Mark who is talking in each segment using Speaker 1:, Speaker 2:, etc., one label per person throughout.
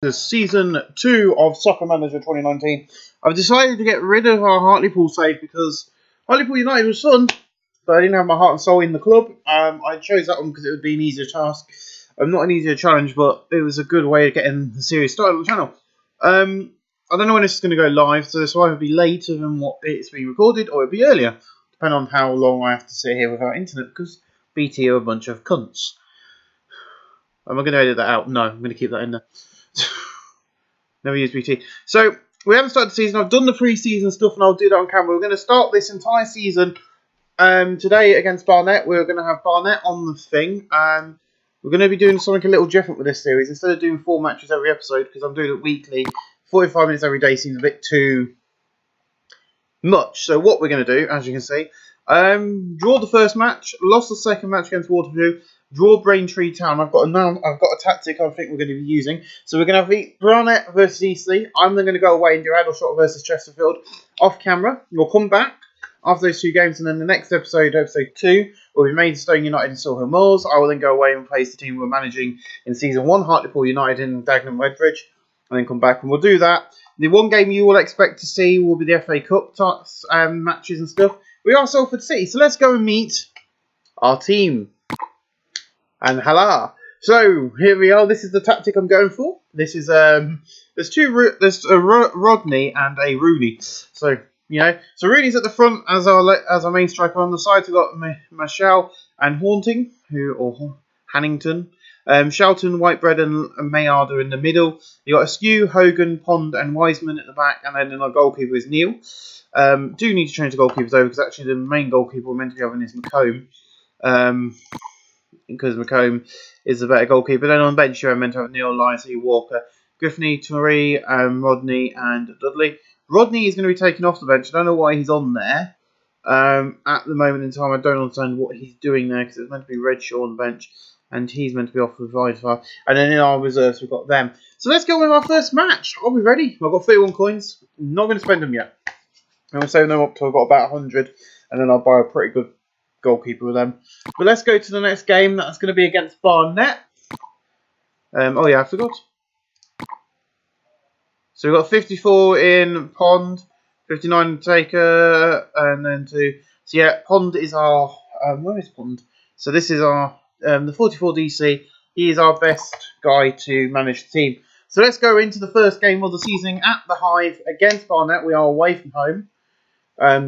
Speaker 1: The season 2 of Soccer Manager 2019. I've decided to get rid of our Hartlepool save because Hartlepool United was fun, but I didn't have my heart and soul in the club. I chose that one because it would be an easier task. Not an easier challenge, but it was a good way of getting the series started on the channel. I don't know when this is going to go live, so this will either be later than what it's being recorded, or it'll be earlier, depending on how long I have to sit here without internet, because BT are a bunch of cunts. Am I going to edit that out? No, I'm going to keep that in there. Never use BT. So, we haven't started the season. I've done the pre-season stuff and I'll do that on camera. We're going to start this entire season today against Barnet. We're going to have Barnet on the thing. We're going to be doing something a little different with this series. Instead of doing 4 matches every episode, because I'm doing it weekly, 45 minutes every day seems a bit too much. So what we're going to do, as you can see, draw the first match, lost the second match against Waterloo, draw Braintree Town. I've got a tactic I think we're going to be using. So we're going to have Barnet versus Eastleigh. I'm then going to go away and do Aldershot versus Chesterfield off camera. We'll come back after those 2 games, and then the next episode, episode 2, will be Maidstone United and Sulham Moors. I will then go away and face the team we're managing in season 1, Hartlepool United and Dagenham Redbridge, and then come back and we'll do that. The one game you will expect to see will be the FA Cup matches and stuff. We are Salford City, so let's go and meet our team. And hello. So here we are. This is the tactic I'm going for. This is there's a Rodney and a Rooney. So so Rooney's at the front as our main striker. On the sides we've got Michelle and Haunting, or Hannington. Shelton, Whitebread and Mayard are in the middle. You got Askew, Hogan, Pond and Wiseman at the back, and then our goalkeeper is Neil. Do need to change the goalkeepers over because actually the main goalkeeper we're meant to be having is McComb. Because McComb is the better goalkeeper. Then on the bench you're meant to have Neil, Livesey, Walker, Griffney, Torrey, Rodney and Dudley. Rodney is going to be taken off the bench. I don't know why he's on there. At the moment in time I don't understand what he's doing there because it's meant to be Redshaw on the bench and he's meant to be off with Videfar. And then in our reserves we've got them. So let's go with our first match. Are we ready? I've got 31 coins. Not going to spend them yet. I'm going to save them up till I've got about 100 and then I'll buy a pretty good goalkeeper with them. But let's go to the next game. That's going to be against Barnet. Oh yeah, I forgot. So we've got 54 in Pond, 59 in Taker, and then 2. So yeah, Pond is our... where is Pond? So this is our... the 44 DC. He is our best guy to manage the team. So let's go into the first game of the season at the Hive against Barnet. We are away from home.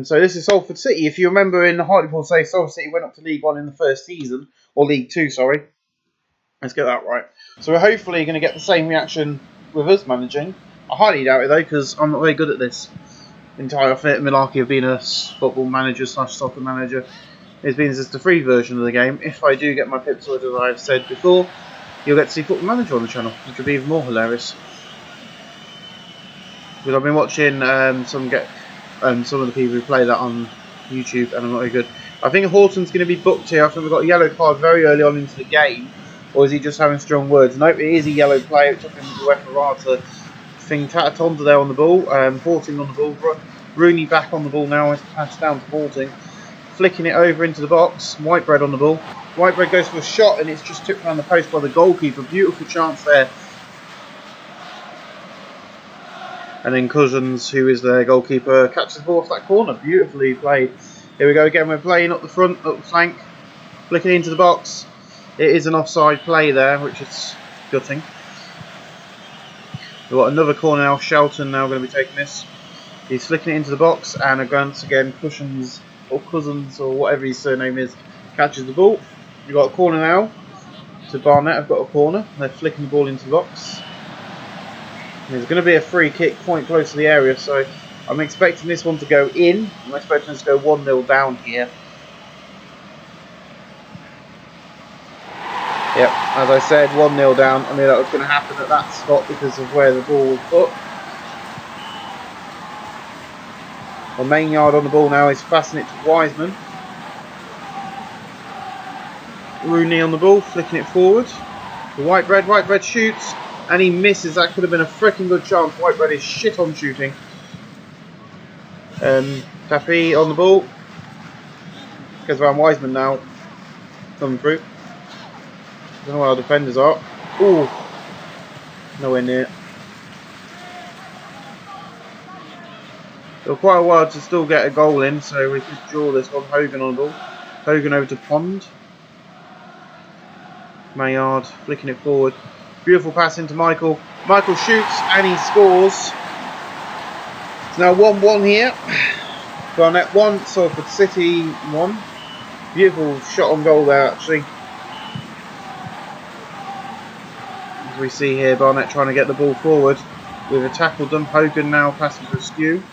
Speaker 1: So this is Salford City. If you remember in the Hartlepool save, Salford City went up to League 1 in the first season. Or League 2, sorry. Let's get that right. So we're hopefully going to get the same reaction with us managing. I highly doubt it though, because I'm not very good at this entire malarkey of being a football manager / soccer manager. It's been just the free version of the game. If I do get my episoed, as I've said before, you'll get to see Football Manager on the channel, which will be even more hilarious. Because I've been watching some of the people who play that on YouTube, and I'm not very good. I think Horton's going to be booked here. I think we've got a yellow card very early on into the game. Or is he just having strong words? Nope, it is a yellow play. It took him to Weferata. Thing Tatatonda there on the ball. Horting on the ball. Rooney back on the ball now. It's passed down to Horting. Flicking it over into the box. Whitebread on the ball. Whitebread goes for a shot and it's just tipped around the post by the goalkeeper. Beautiful chance there. And then Cousins, who is their goalkeeper, catches the ball off that corner. Beautifully played. Here we go again. We're playing up the front, up the flank. Flicking into the box. It is an offside play there, which is gutting. We've got another corner now. Shelton now going to be taking this. He's flicking it into the box, and once again, Cousins or whatever his surname is, catches the ball. We've got a corner now to Barnet. I've got a corner. They're flicking the ball into the box. And there's going to be a free kick quite close to the area, so I'm expecting this one to go in. I'm expecting us to go 1-0 down here. Yep, as I said, 1-0 down. I knew that was going to happen at that spot because of where the ball was put. Our main yard on the ball now is passing it to Wiseman. Rooney on the ball, flicking it forward. To Whitebread shoots, and he misses. That could have been a freaking good chance. Whitebread is shit on shooting. Tappy on the ball. Goes around Wiseman now. Coming through. I don't know where our defenders are. Ooh. Nowhere near. It'll quite a while to still get a goal in, so we could draw this one. Hogan on the ball. Hogan over to Pond. Maillard flicking it forward. Beautiful pass into Michael. Michael shoots and he scores. It's now 1-1 here. Barnet 1, Salford City 1. Beautiful shot on goal there actually. As we see here, Barnet trying to get the ball forward. We've tackled them. Hogan now passing for a skew.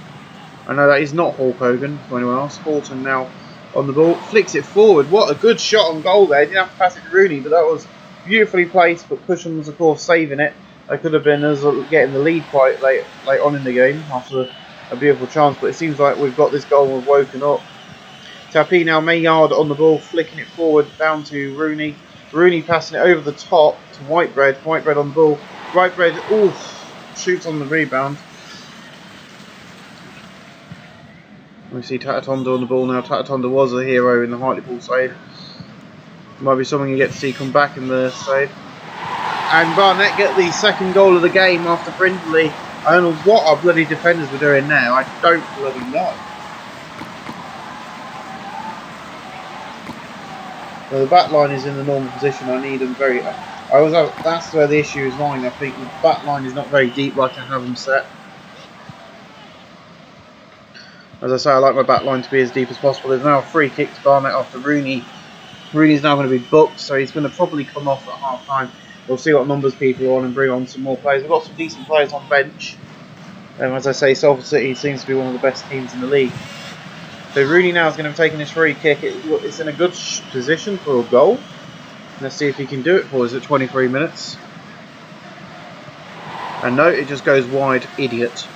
Speaker 1: I know that is not Hulk Hogan for anyone else. Horton now on the ball. Flicks it forward. What a good shot on goal there. He didn't have to pass it to Rooney, but that was beautifully placed. But Cushman was of course saving it. That could have been us getting the lead quite late on in the game after a beautiful chance. But it seems like we've got this goal and we've woken up. Tapi now Maillard on the ball, flicking it forward down to Rooney. Rooney passing it over the top to Whitebread. Whitebread on the ball. Whitebread, shoots on the rebound. We see Tatatonda on the ball now. Tatatonda was a hero in the Hartlepool save. Might be something you get to see come back in the save. And Barnet get the second goal of the game after Brindley. I don't know what our bloody defenders were doing now. I don't bloody know. Well, the back line is in the normal position. I need them very. That's where the issue is lying. I think the back line is not very deep like I have them set. As I say, I like my back line to be as deep as possible. There's now a free kick to Barnet after Rooney. Rooney's now going to be booked, so he's going to probably come off at half time. We'll see what numbers people are on and bring on some more players. We've got some decent players on bench. As I say, Salford City seems to be one of the best teams in the league. So Rooney now is going to be taking this free kick. It's in a good position for a goal. Let's see if he can do it for us at 23 minutes. And no, it just goes wide. Idiot.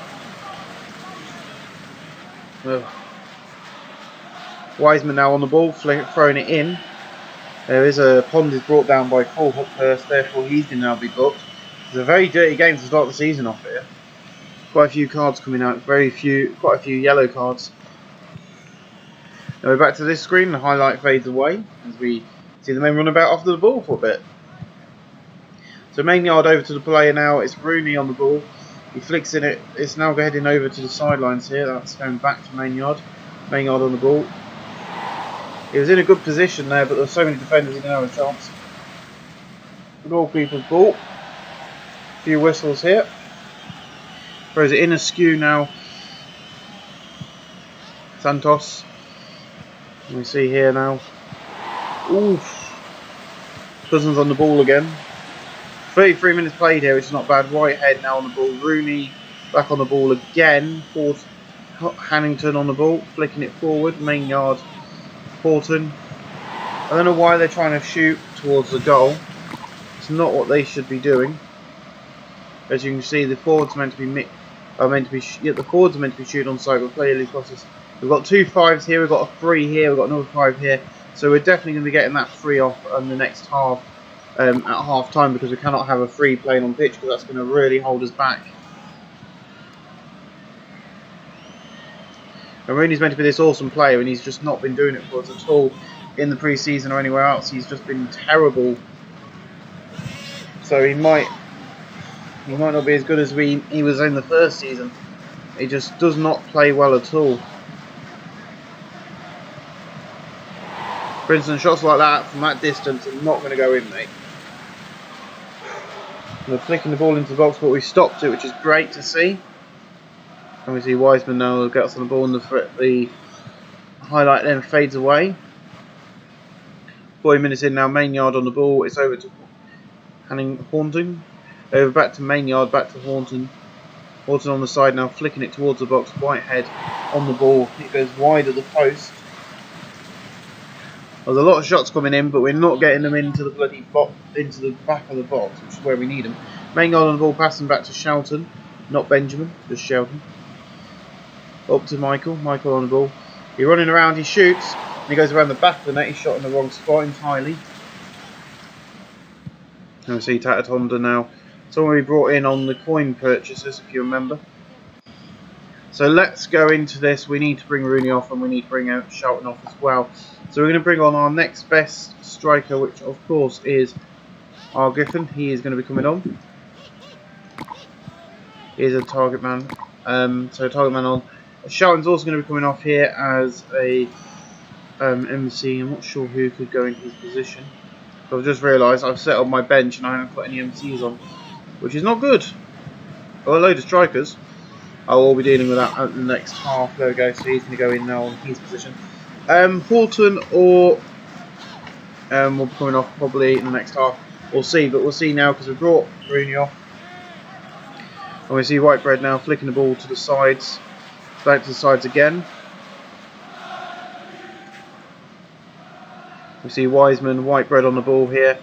Speaker 1: Wiseman now on the ball, throwing it in. There is a Pond is brought down by Cole Hookhurst, therefore he's going to now be booked. It's a very dirty game to start the season off here. Quite a few cards coming out, quite a few yellow cards. Now we're back to this screen, the highlight fades away as we see the men run about after the ball for a bit. So Maillard over to the player now, it's Rooney on the ball. He flicks in it, it's now heading over to the sidelines here, that's going back to Maillard. Maillard on the ball. He was in a good position there, but there were so many defenders he didn't have a chance. The goalkeeper's ball. A few whistles here. Throws it in askew now. Santos. And we see here now. Oof. Cousins on the ball again. 33 minutes played here, which is not bad. Whitehead now on the ball. Rooney back on the ball again. Hannington on the ball, flicking it forward. Maillard. Horton. I don't know why they're trying to shoot towards the goal. It's not what they should be doing. As you can see, the forwards are meant to be the forwards are meant to be shooting on site, but clearly crosses. We've got 2 5s here. We've got a 3 here. We've got another 5 here. So we're definitely going to be getting that 3 off in the next half at half time, because we cannot have a 3 playing on pitch, because that's going to really hold us back. And Rooney's meant to be this awesome player, and he's just not been doing it for us at all in the pre-season or anywhere else. He's just been terrible. So he might not be as good as he was in the first season. He just does not play well at all. For instance, shots like that from that distance are not going to go in, mate. We're flicking the ball into the box, but we stopped it, which is great to see. And we see Wiseman now gets on the ball, and the highlight then fades away. 40 minutes in now, Maillard on the ball. It's over to Horton. Over back to Maillard, back to Horton. Horton on the side now, flicking it towards the box. Whitehead on the ball. It goes wide of the post. There's a lot of shots coming in, but we're not getting them into the bloody box, into the back of the box, which is where we need them. Maillard on the ball, passing back to Shelton. Not Benjamin, just Shelton. Up to Michael. Michael on the ball. He's running around, he shoots. And he goes around the back of the net. He's shot in the wrong spot entirely. And we see Tatatonda now. Someone we brought in on the coin purchases, if you remember. So let's go into this. We need to bring Rooney off, and we need to bring out Shelton off as well. So we're going to bring on our next best striker, which of course is our Giffen. He is going to be coming on. Here's a target man. So target man on. Shelton's also going to be coming off here as a MC. I'm not sure who could go in his position. So I've just realised I've set up my bench and I haven't put any MCs on, which is not good. Or a load of strikers. I will be dealing with that at the next half. There we go. So he's going to go in now on his position. Horton or will be coming off probably in the next half. We'll see, but we'll see now because we brought Rooney off. And we see Whitebread now flicking the ball to the sides. Back to the sides again. We see Wiseman, Whitebread on the ball here.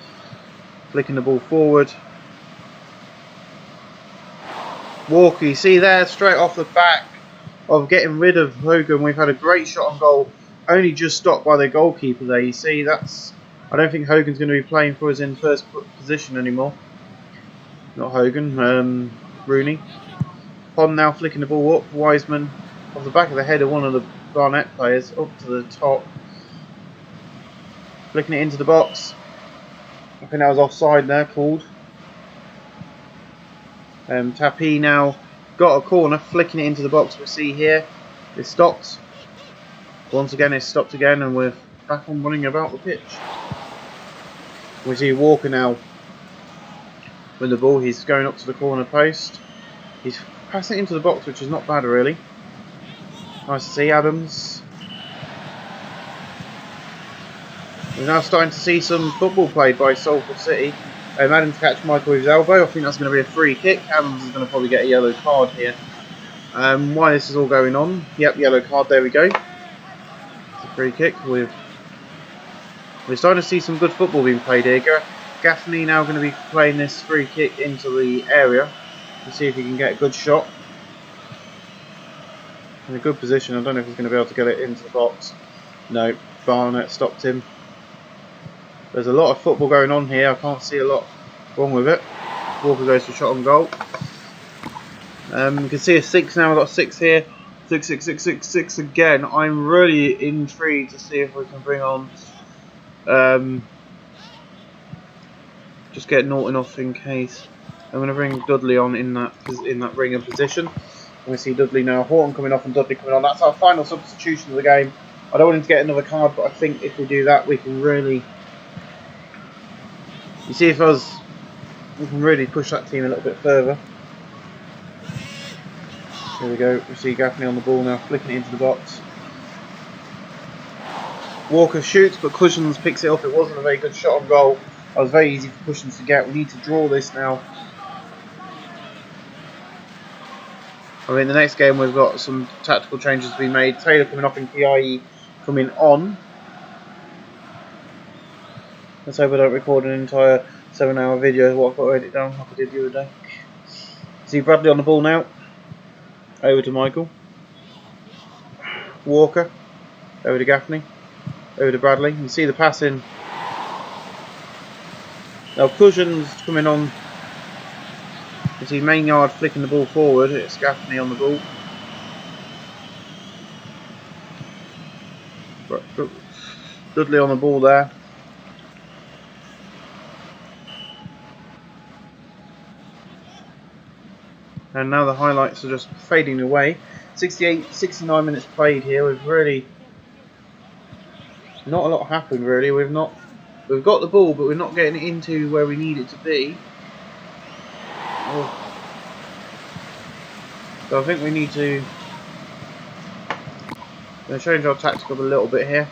Speaker 1: Flicking the ball forward. Walker, you see there, straight off the back of getting rid of Hogan. We've had a great shot on goal. Only just stopped by the goalkeeper there. You see, that's... I don't think Hogan's going to be playing for us in first position anymore. Not Hogan, Rooney. Pond now flicking the ball up. Wiseman off the back of the head of one of the Barnet players up to the top. Flicking it into the box. I think that was offside there, called. Tapi now got a corner, flicking it into the box. We see here it stopped. Once again it's stopped again, and we're back on running about the pitch. We see Walker now with the ball. He's going up to the corner post. He's passing it into the box, which is not bad really. Nice to see. Adams. We're now starting to see some football played by Salford City. Adams catch Michael with his elbow. I think that's going to be a free kick. Adams is going to probably get a yellow card here. Why this is all going on? Yep, yellow card. There we go. It's a free kick. We're starting to see some good football being played here. Gaffney now going to be playing this free kick into the area to see if he can get a good shot. In a good position. I don't know if he's going to be able to get it into the box. No, Barnett stopped him. There's a lot of football going on here. I can't see a lot wrong with it. Walker goes for shot on goal. You can see a 6 now. We've got 6 here. 6, 6, 6, 6, 6 again. I'm really intrigued to see if we can bring on... just get Norton off in case. I'm going to bring Dudley on in that ringer position. We see Dudley now. Horton coming off and Dudley coming on. That's our final substitution of the game. I don't want him to get another card, but I think if we do that, we can really... You see, if we can really push that team a little bit further. There we go. We see Gaffney on the ball now, flicking it into the box. Walker shoots, but Cushions picks it up. It wasn't a very good shot on goal. It was very easy for Cushions to get. We need to draw this now. I mean, the next game we've got some tactical changes to be made. Taylor coming off and PIE coming on. Let's hope I don't record an entire 7-hour video. What I've got to edit down like I did the other day. See Bradley on the ball now. Over to Michael. Walker. Over to Gaffney. Over to Bradley. You see the passing. Now Cushions coming on. You see Maynard flicking the ball forward. It's Gaffney on the ball. Dudley on the ball there. And now the highlights are just fading away. 69 minutes played here. We've really not a lot happened really. We've got the ball, but we're not getting it into where we need it to be. So I think we need to change our tactic up a little bit here.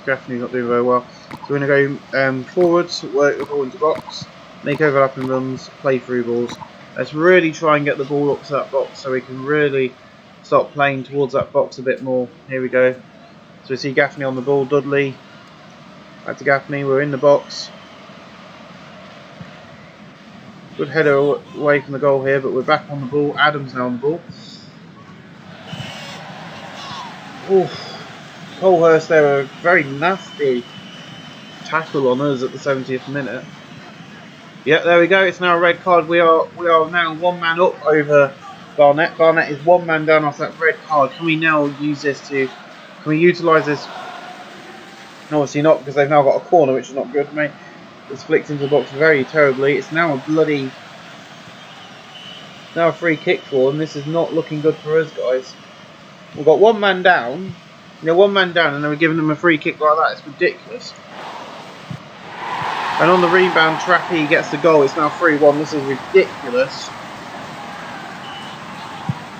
Speaker 1: Gaffney's not doing very well. So we're going to go forwards, work the ball into box. Make overlapping runs, play through balls. Let's really try and get the ball up to that box so we can really start playing towards that box a bit more. Here we go. So we see Gaffney on the ball, Dudley. Back to Gaffney, we're in the box. Good header away from the goal here, but we're back on the ball. Adams now on the ball. Colhurst there, a very nasty tackle on us at the 70th minute. Yep, there we go. It's now a red card. We are now 1 man up over Barnet. Barnet is 1 man down off that red card. Can we now use this to... Can we utilise this? Obviously not, because they've now got a corner, which is not good, mate. It's flicked into the box very terribly. It's now a bloody... Now a free kick for them. This is not looking good for us, guys. We've got one man down. You know, one man down, and then we're giving them a free kick like that. It's ridiculous. And on the rebound, Trappy gets the goal. It's now 3-1. This is ridiculous.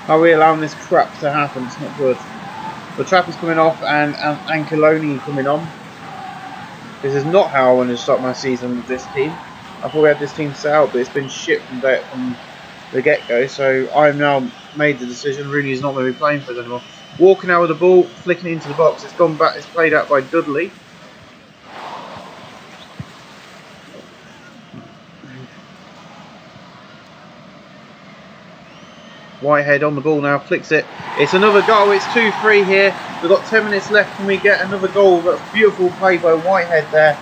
Speaker 1: How are we allowing this crap to happen? It's not good. The Trappy's coming off and Anceloni coming on. This is not how I want to start my season with this team. I thought we had this team set out, but it's been shit from the get-go. So I've now made the decision. Rooney's not going to be playing for us anymore. Walking out with the ball, flicking it into the box. It's gone back. It's played out by Dudley. Whitehead on the ball now, flicks it. It's another goal. It's 2-3 here. We've got 10 minutes left. Can we get another goal? That's beautiful play by Whitehead there.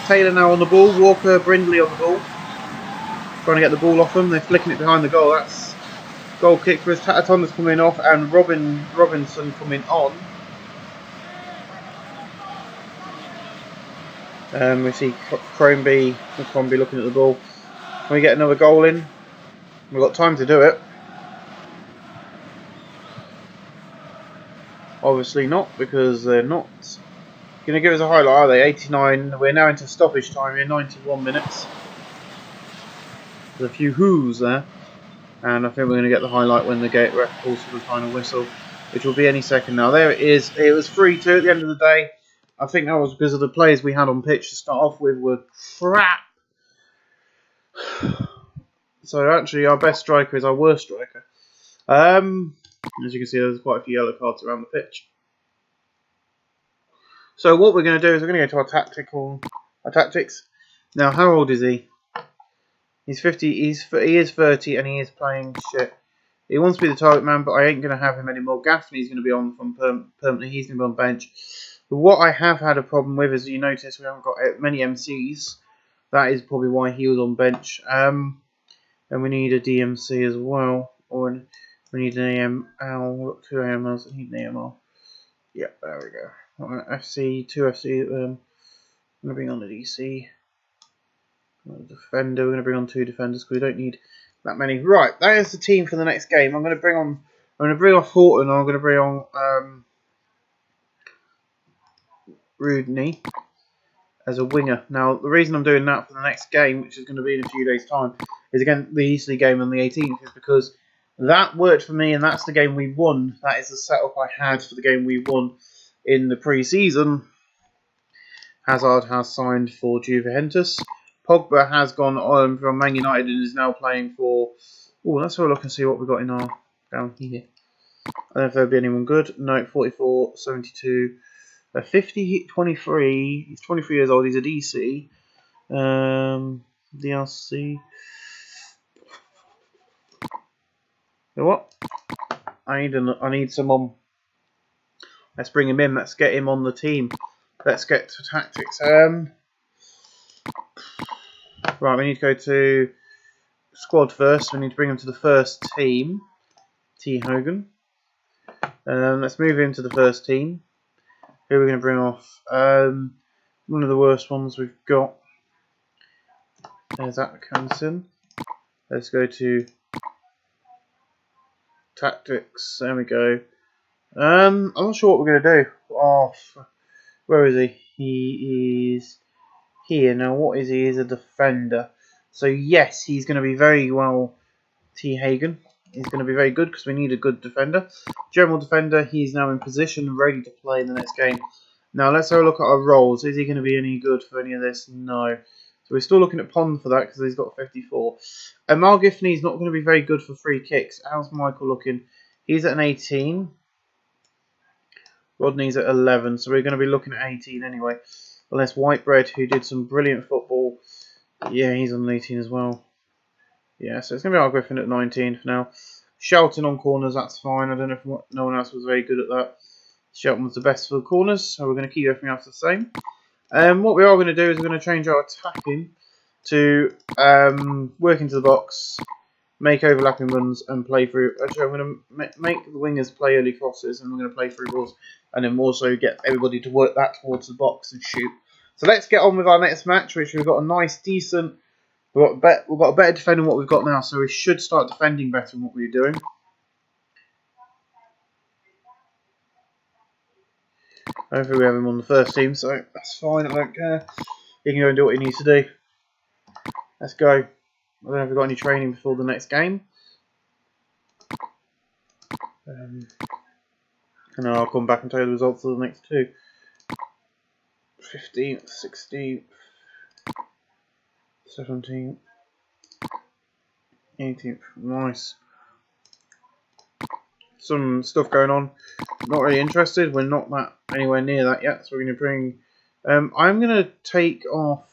Speaker 1: Taylor now on the ball. Walker, Brindley on the ball. Trying to get the ball off them. They're flicking it behind the goal. That's goal kick for us. Tatatonda's coming off and Robinson coming on. We see Crombie looking at the ball. Can we get another goal in? We've got time to do it. Obviously not, because they're not going to give us a highlight, are they? 89. We're now into stoppage time here, 91 minutes. There's a few whoos there. And I think we're going to get the highlight when the gate ref calls for the final whistle, which will be any second now. There it is. It was 3-2 at the end of the day. I think that was because of the players we had on pitch to start off with were crap. So actually our best striker is our worst striker. As you can see, there's quite a few yellow cards around the pitch. So what we're going to do is we're going to go to our tactics. Now, how old is he? He's 50. He is 30, and he is playing shit. He wants to be the target man, but I ain't going to have him anymore. Gaffney's going to be on from permanently. He's going to be on bench. But what I have had a problem with is, you notice we haven't got many MCs. That is probably why he was on bench. And we need a DMC as well, or we need an AML. We've got 2 AMLs. I need an AML. Yep, there we go. FC, 2 FC. I'm going to bring on the DC. Defender. We're going to bring on 2 defenders because we don't need that many. Right, that is the team for the next game. I'm going to bring off Horton. I'm going to bring on Rudney as a winger. Now, the reason I'm doing that for the next game, which is going to be in a few days' time, is again the Eastleigh game on the 18th, is because that worked for me, and that's the game we won. That is the setup I had for the game we won in the pre-season. Hazard has signed for Juventus. Pogba has gone on from Man United and is now playing for... Oh, let's have a look and see what we've got in our... down here. I don't know if there'll be anyone good. No, 44, 72, 50, 23. He's 23 years old. He's a DC. DLC. You know what? I need someone. Let's bring him in. Let's get him on the team. Let's get to tactics. Right, we need to go to squad first. We need to bring him to the first team. T. Hogan. Let's move him to the first team. Who are we going to bring off? One of the worst ones we've got. There's Atkinson. Let's go to tactics. There we go. I'm not sure what we're going to do. Oh, where is he? He is here. Now, what is he? He's a defender. So, yes, he's going to be very well. T. Hagen. He's going to be very good because we need a good defender. General defender. He's now in position, ready to play in the next game. Now, let's have a look at our roles. Is he going to be any good for any of this? No. So, we're still looking at Pond for that because he's got 54. Mal Giffney's not going to be very good for free kicks. How's Michael looking? He's at an 18. Rodney's at 11. So, we're going to be looking at 18 anyway. Unless Whitebread, who did some brilliant football. Yeah, he's on 18 as well. Yeah, so it's going to be our Griffin at 19 for now. Shelton on corners, that's fine. I don't know if no one else was very good at that. Shelton was the best for the corners, so we're going to keep everything else the same. What we are going to do is we're going to change our attacking to work into the box, make overlapping runs, and play through. Actually, I'm going to make the wingers play early crosses, and we're going to play through balls, and then also get everybody to work that towards the box and shoot. So let's get on with our next match, which we've got a nice, decent We've got a better defend than what we've got now, so we should start defending better than what we were doing. Hopefully we have him on the first team, so that's fine, I don't care. He can go and do what he needs to do. Let's go. I don't know if we've got any training before the next game. And then I'll come back and tell you the results of the next two. 15th, 16th, 17th, 18th. Nice. Some stuff going on. Not really interested. We're not that anywhere near that yet. So we're going to bring. I'm going to take off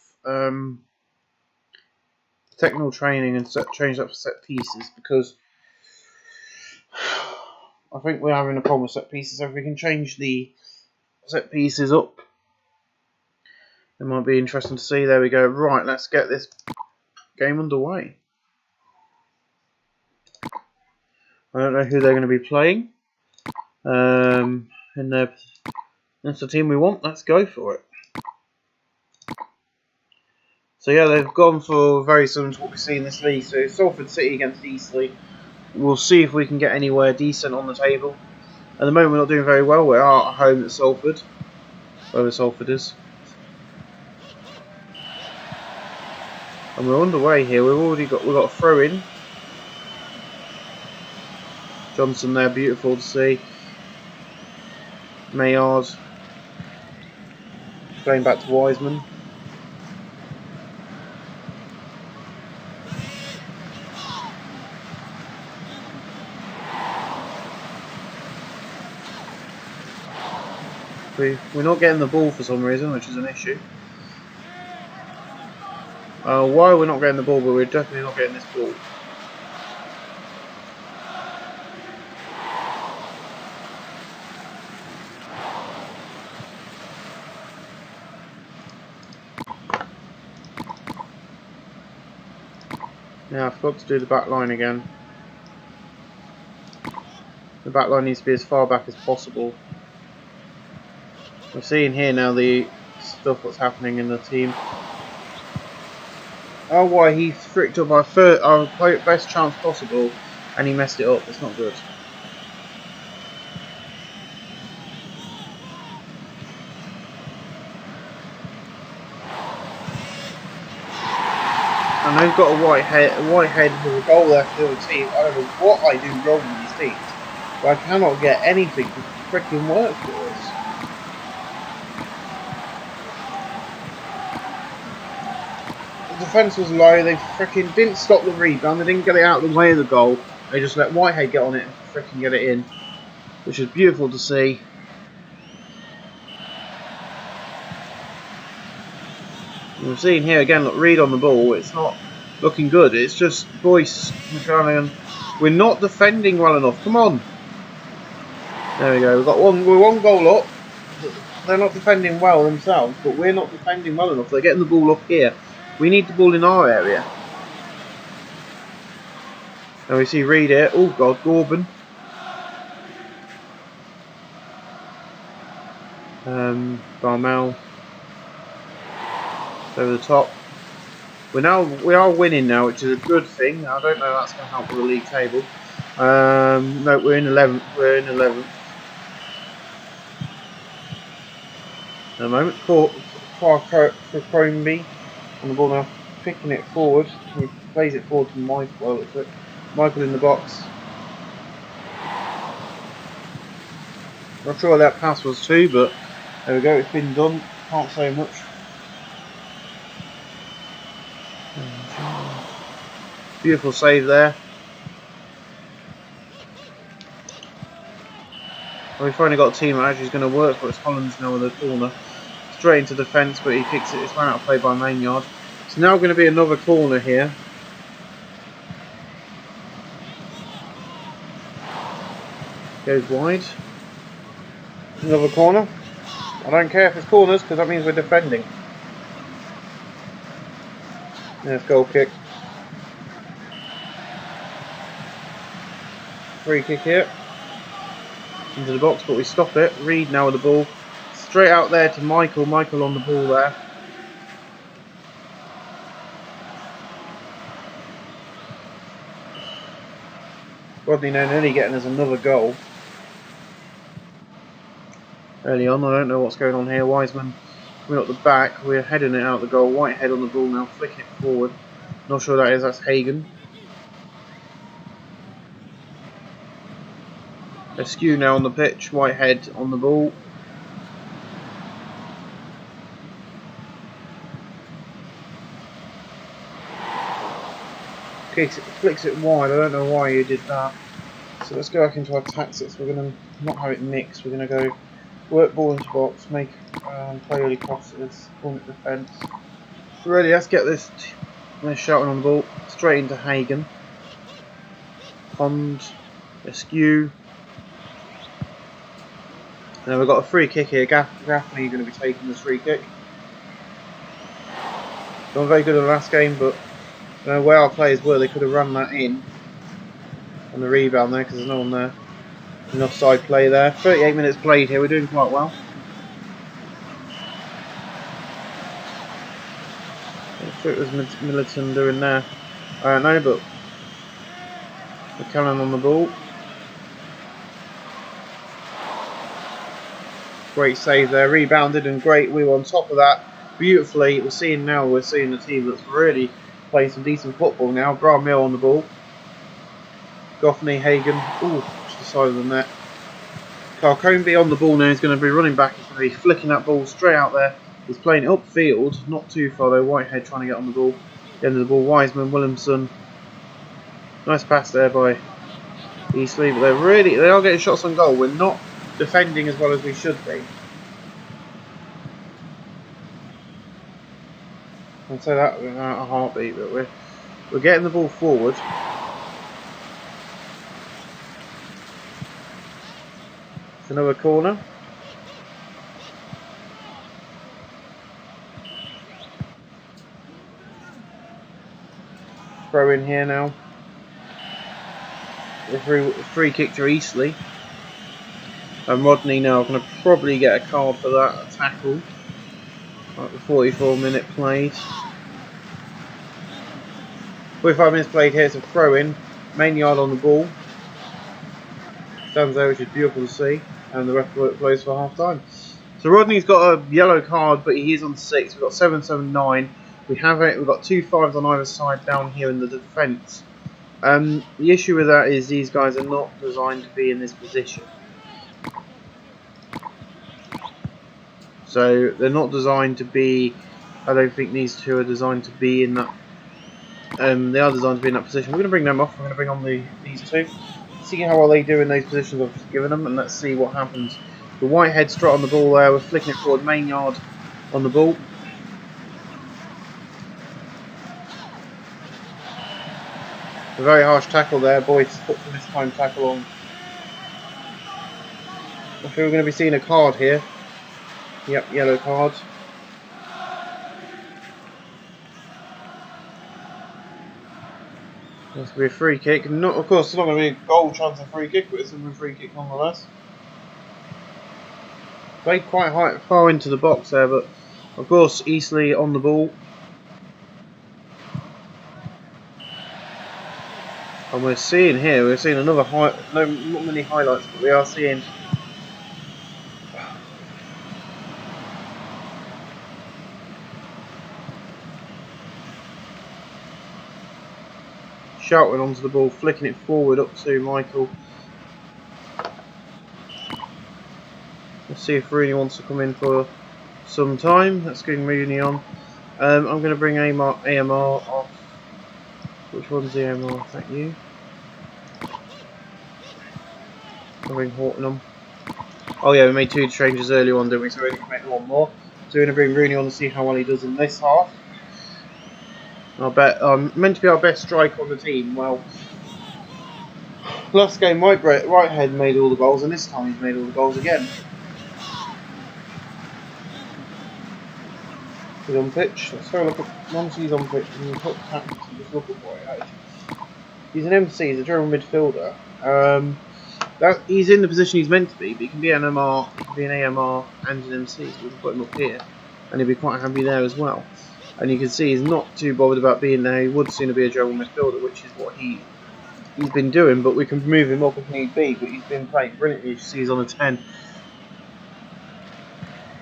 Speaker 1: technical training and change that for set pieces because I think we're having a problem with set pieces. So if we can change the set pieces up, it might be interesting to see. There we go. Right, let's get this game underway. I don't know who they're going to be playing. And that's the team we want. Let's go for it. So yeah, they've gone for very similar to what we see in this league. So Salford City against Eastleigh. We'll see if we can get anywhere decent on the table. At the moment, we're not doing very well. We're at home at Salford, wherever Salford is. And we're underway here. We've got a throw in. Johnson there, beautiful to see. Maillard playing back to Wiseman. We're not getting the ball for some reason, which is an issue. Why we're not getting the ball, but we're definitely not getting this ball. Now I forgot to do the back line again. The back line needs to be as far back as possible. We're seeing here now the stuff that's happening in the team. Oh, why he fricked up our best chance possible, and he messed it up. It's not good. And they've got a Whitehead with a goal there for the team. I don't know what I do wrong with these teams, but I cannot get anything to freaking work for us. The defence was low. They freaking didn't stop the rebound. They didn't get it out of the way of the goal. They just let Whitehead get on it and freaking get it in, which is beautiful to see. We're seeing here again, look, Reed on the ball. It's not looking good. It's just Boyce, McCann. We're not defending well enough. Come on. There we go. We're one goal up. They're not defending well themselves, but we're not defending well enough. They're getting the ball up here. We need the ball in our area. Now we see Reed here. Oh God, Gorban. Barmel. Over the top. We are winning now, which is a good thing. I don't know if that's going to help with the league table. No, we're in 11th. We're in 11th. In a moment, for Cromby on the ball now, picking it forward. He plays it forward to Michael. Well, it's Michael in the box. Not sure what that pass was to, but there we go. It's been done. Can't say much. Beautiful save there. Well, we've finally got a team that actually is going to work for us. Holland's now in the corner. Straight into defence, but he kicks it. It's run out of play by Maynard. It's now going to be another corner here. Goes wide. Another corner. I don't care if it's corners because that means we're defending. There's goal kick. Free kick here. Into the box, but we stop it. Reed now with the ball. Straight out there to Michael. Michael on the ball there. Rodney now nearly getting us another goal. Early on, I don't know what's going on here. Wiseman coming up the back. We're heading it out the goal. Whitehead on the ball now, flicking it forward. Not sure that is. That's Hagen. Askew now on the pitch. Whitehead on the ball. Flicks it wide. I don't know why you did that. So let's go back into our tactics. We're going to not have it mixed. We're going to go work ball into box, make play early crosses, ball into defence. Ready, let's get this. Nice shouting on the ball. Straight into Hagen. Pond. Askew. And we've got a free kick here. Gaffney going to be taking this free kick. Not very good in the last game, but where our players were, they could have run that in on the rebound there because there's no one there. An offside play there. 38 minutes played here. We're doing quite well. What was Militon doing there? I don't know, but McCallum on the ball. Great save there. Rebounded and great. We were on top of that beautifully. We're seeing the team that's really playing some decent football now. Brian Mill on the ball. Goffney, Hagen. Ooh, just the side of the net. Carcombe on the ball now. He's going to be running back. He's going to be flicking that ball straight out there. He's playing upfield, not too far though. Whitehead trying to get on the ball. The end of the ball. Wiseman, Williamson. Nice pass there by Eastleigh, but they are getting shots on goal. We're not defending as well as we should be. I'd say that without a heartbeat, but we're getting the ball forward. It's another corner. Throw in here now. A free kick to Eastleigh. And Rodney now going to probably get a card for that tackle. Like the 44-minute played. 45 minutes played here, it's a throw in. Main yard on the ball. Stands there, which is beautiful to see. And the ref plays for half time. So Rodney's got a yellow card, but he is on 6. We've got 7-7-9. We've got 2 5s on either side down here in the defence. The issue with that is these guys are not designed to be in this position. So they're not designed to be. I don't think these two are designed to be in that. They are designed to be in that position. We're going to bring them off. We're going to bring on these two. See how well they do in those positions I've given them, and let's see what happens. The Whitehead straight on the ball there. We're flicking it forward. Main yard on the ball. A very harsh tackle there. Boyd's put for this time tackle on. I think we're going to be seeing a card here. Yep, yellow card. This will be a free kick. Not, of course, it's not going to be a goal chance of free kick, but it's going to be a free kick nonetheless. Played quite far into the box there, but of course, Eastleigh on the ball. And we're seeing another not many highlights, but we are seeing shouting onto the ball, flicking it forward up to Michael. Let's see if Rooney wants to come in for some time. Let's get Rooney on. I'm going to bring AMR off. Which one's the AMR? Is that you? I'll bring Horton on. Oh yeah, we made 2 changes earlier on, didn't we? So we need to make 1 more. So we're going to bring Rooney on to see how well he does in this half. I bet meant to be our best striker on the team. Well, last game Whitehead made all the goals, and this time he's made all the goals again. He's on pitch. Let's go look at once he's on pitch. And put tactics and just look at Whitehead. He's an MC. He's a general midfielder. He's in the position he's meant to be, but he can be an MR, he can be an AMR and an MC. So we can put him up here, and he'll be quite happy there as well. And you can see he's not too bothered about being there. He would sooner be a general midfielder, which is what he he's been doing, but we can move him up if need be. But he's been playing brilliantly. You see he's on a 10.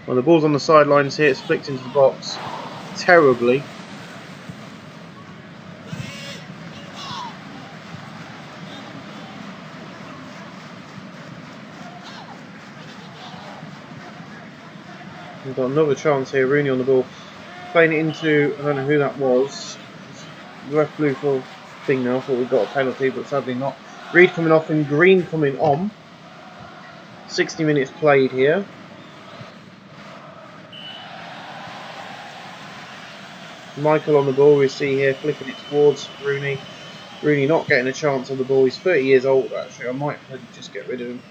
Speaker 1: Well, the ball's on the sidelines here. It's flicked into the box terribly. We've got another chance here. Rooney on the ball, playing it into, I don't know who that was. The ref blew for thing now. I thought we got a penalty, but sadly not. Reed coming off and Green coming on. 60 minutes played here. Michael on the ball, we see here, flicking it towards Rooney. Rooney not getting a chance on the ball. He's 30 years old actually. I might just get rid of him.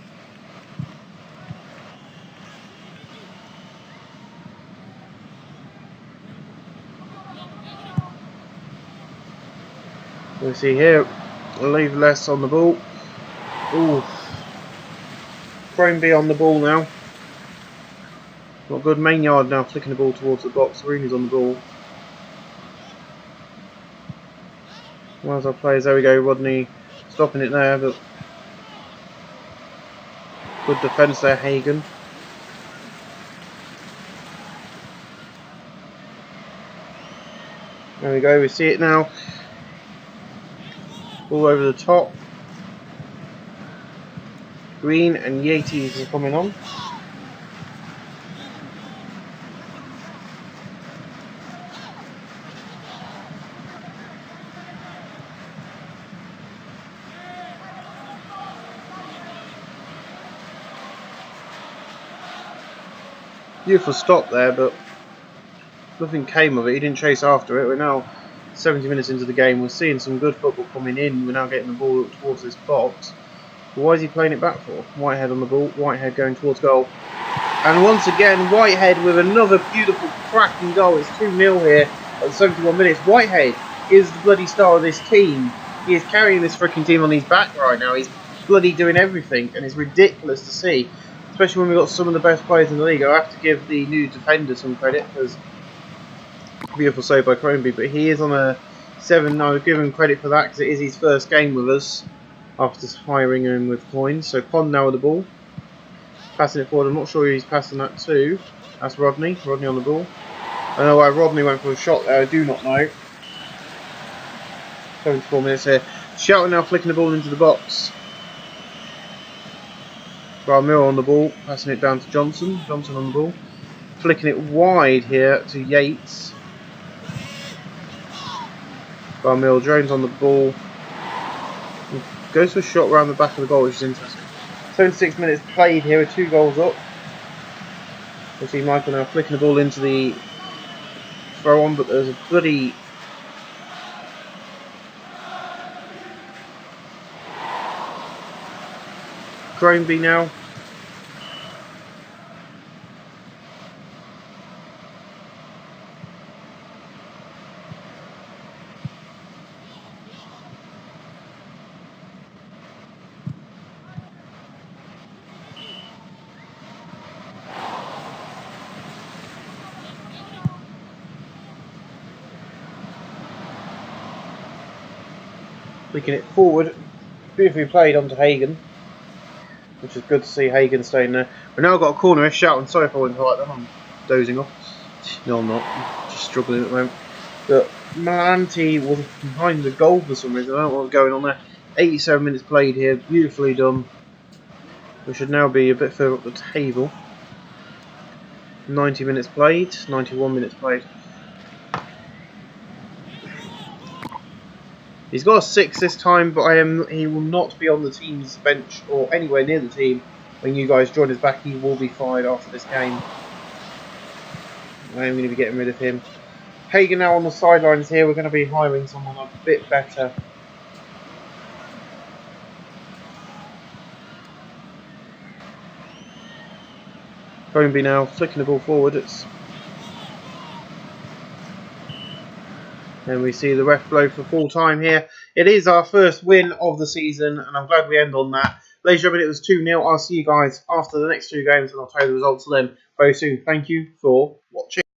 Speaker 1: We see here, leave less on the ball. Ooh. Crombie on the ball now. Not good. Manger now flicking the ball towards the box. Rooney's on the ball. Where's our players? There we go. Rodney stopping it there, but good defence there, Hagen. There we go. We see it now. All over the top. Green and Yates are coming on. Beautiful stop there, but nothing came of it. He didn't chase after it. We're now 70 minutes into the game. We're seeing some good football coming in. We're now getting the ball towards this box. But why is he playing it back for? Whitehead on the ball. Whitehead going towards goal. And once again, Whitehead with another beautiful cracking goal. It's 2-0 here at 71 minutes. Whitehead is the bloody star of this team. He is carrying this freaking team on his back right now. He's bloody doing everything, and it's ridiculous to see. Especially when we've got some of the best players in the league. I have to give the new defender some credit, because beautiful save by Crombie, but he is on a 7. I would give him credit for that, because it is his first game with us after hiring him with coins. So Pond now with the ball, passing it forward. I'm not sure who he's passing that to. That's Rodney. Rodney on the ball. I don't know why Rodney went for a shot there. I do not know. 74 minutes here. Shelton now flicking the ball into the box. Miller on the ball, passing it down to Johnson. Johnson on the ball, flicking it wide here to Yates. Miller, Jones on the ball, goes for a shot around the back of the goal, which is interesting. 76 minutes played here with 2 goals up. We see Michael now flicking the ball into the throw on, but there's a bloody Crombie now. Flicking it forward, beautifully played onto Hagen, which is good to see Hagen staying there. We've now got a corner. Shouting, sorry if I went like that, I'm dozing off. No, I'm not. I'm just struggling at the moment. But Malanti was behind the goal for some reason. I don't know what's going on there. 87 minutes played here, beautifully done. We should now be a bit further up the table. 90 minutes played, 91 minutes played. He's got a 6 this time, but he will not be on the team's bench or anywhere near the team when you guys join us back. He will be fired after this game. I am going to be getting rid of him. Hagen now on the sidelines here. We're going to be hiring someone a bit better. Crombie now flicking the ball forward. And we see the ref blow for full time here. It is our first win of the season, and I'm glad we end on that. Ladies and gentlemen, it was 2-0. I'll see you guys after the next 2 games, and I'll tell you the results of them very soon. Thank you for